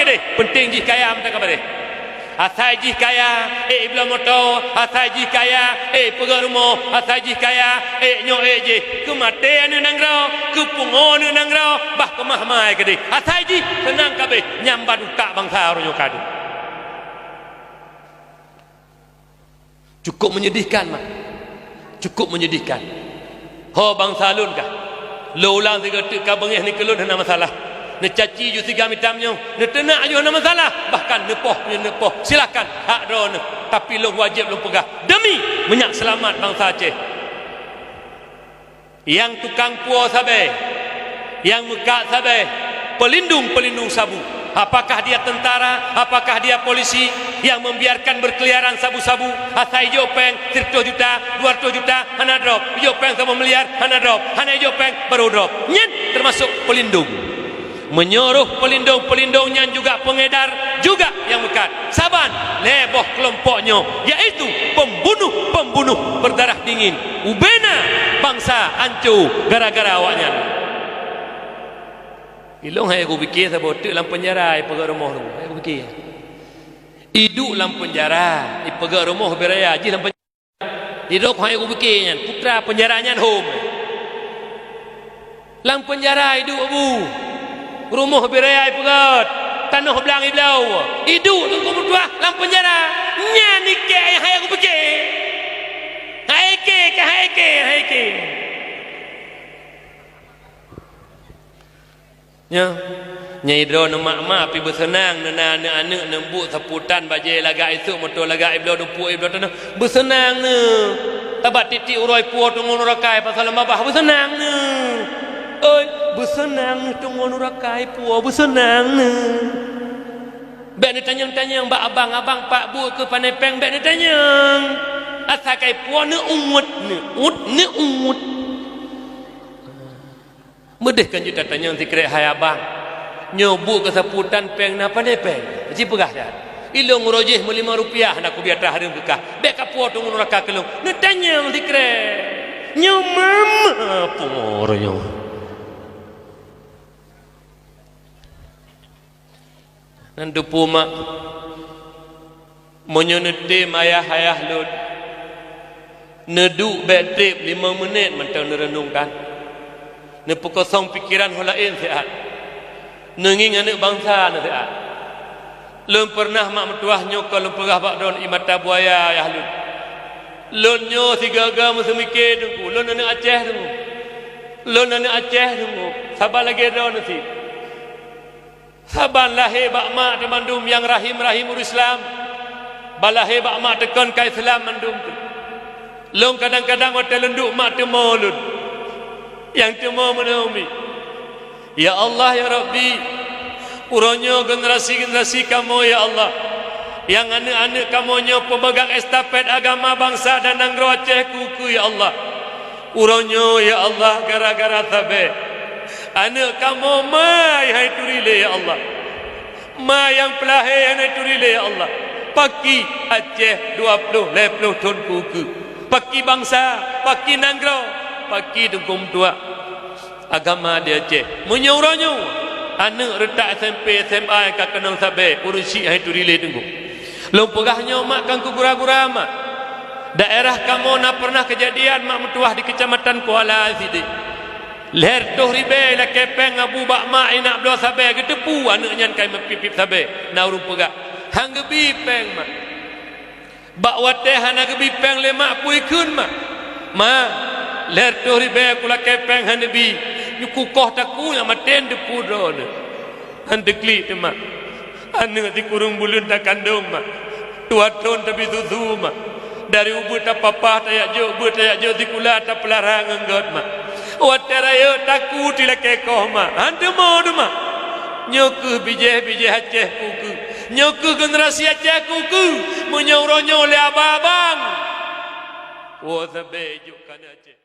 ke deh penting ji kaya mata kabare asai ji kaya ibla moto asai ji kaya pegang rumah asai ji kaya nyo je ke mate anu nangrau ke pungo anu nangrau bah ke mahmai ke deh asai ji tenang kabeh nyambat utak bangsa ronyo kadu cukup menyedihkan mak cukup menyedihkan ho bangsa lun kah lo ulang tiga ka bengih ni kelun hana masalah ne caci ju tiga mitamnya ne tenak ju hana masalah bahkan nepoh silakan hak drone tapi lo wajib lo pegah demi menyak selamat bangsa Aceh yang tukang puo sabe yang mekak sabe pelindung sabu apakah dia tentara apakah dia polisi yang membiarkan berkeliaran sabu-sabu asai jopeng 100 juta 200 juta hana drop jopeng sama miliar hana drop hana jopeng baru drop nyen termasuk pelindung menyuruh pelindung-pelindungnya juga pengedar juga yang mekat saban leboh kelompoknya yaitu pembunuh berdarah dingin ubena bangsa hancur gara-gara awaknya ilong hai aku fikir sebab tu dalam penjara pergi rumah tu aku fikir hidup dalam penjara pergi rumah beraya ji dalam penjara hidup hai aku fikirnya putra penjaranya home dalam penjara hidup abu rumah beraya pegat tanah belang iblau hidup tu aku berdua dalam penjara nyani ke hai aku fikir hai ke Nyai dro nama pi bersenang nana anak nembuk seputan baje laga itu motor laga iblo dupu iblo tanah bersenang ne tabat titik uroi puo tungun rakai pasal mabah bersenang ne oi bersenang ne tungun rakai puo bersenang ne bek ni tanyang mbak abang pak bu ke panepeng bek ni tanyang asakai puo ne umut medeh kan juta tanya nanti kerek hai abang nyobu ke seputan peng napa ne peng ji pegah dah ilung rojih RM5 nak ku biata hari bekah bek kapuo tu neraka kelung ne tanya nanti kerek nyo mama pornyo nan dupu mak menyonete ayah lud neduk bek trip 5 minit mentang nerenungkan ne pekosong pikiran holain siat nenging anak bangsa ne siat lem pernah mak metuah nyokol lem perah bak don imata buaya ya lun lun nyo sigaga musemike dengku lun anak Aceh dengku sabar lagi don si saban lahir bak mak di mandum yang rahim Islam balahe bak mak tekon ka Islam mandum tu lun kadang-kadang hotel lenduk mak temo lun yang cuma menaumi ya Allah ya Rabbi uronyo generasi kamu ya Allah yang anak-anak kamunya pemegang estafet agama bangsa dan Nanggro Aceh kuku ya Allah uronyo ya Allah gara-gara tabe anak kamu mai hai turile ya Allah ma yang pelahe hai turile ya Allah paki Aceh 20 ton kuku paki bangsa paki Nanggro pagi dengkum tua agama dia Aceh menyuruhnya anak retak SMP SMA yang kenal sabe urusi itu relay tunggu lompegahnya mak kan kugura-gura mak daerah kamu nak pernah kejadian mak metuah di kecamatan Kuala Sidi leher tuh ribe la kepeng abu bak mak inak belah sabe getepu anaknya kai mepipip sabe na urung pegah hang gebi peng mak bak wateh hana gebi peng le mak puikun mak leher tu ribe kula kepeng hanebi nyuku koh taku yang maten de pudon handekli te mak anu di kurung bulun tak kandung mak tua ton tapi susu mak dari ubu ta papa ta ya jo di kula ta pelarang enggot mak waterayo taku tilake koh mak ande mo mak nyoku bije Aceh kuku nyoku generasi Aceh kuku menyauronyo le abang wo sabe juk kan Aceh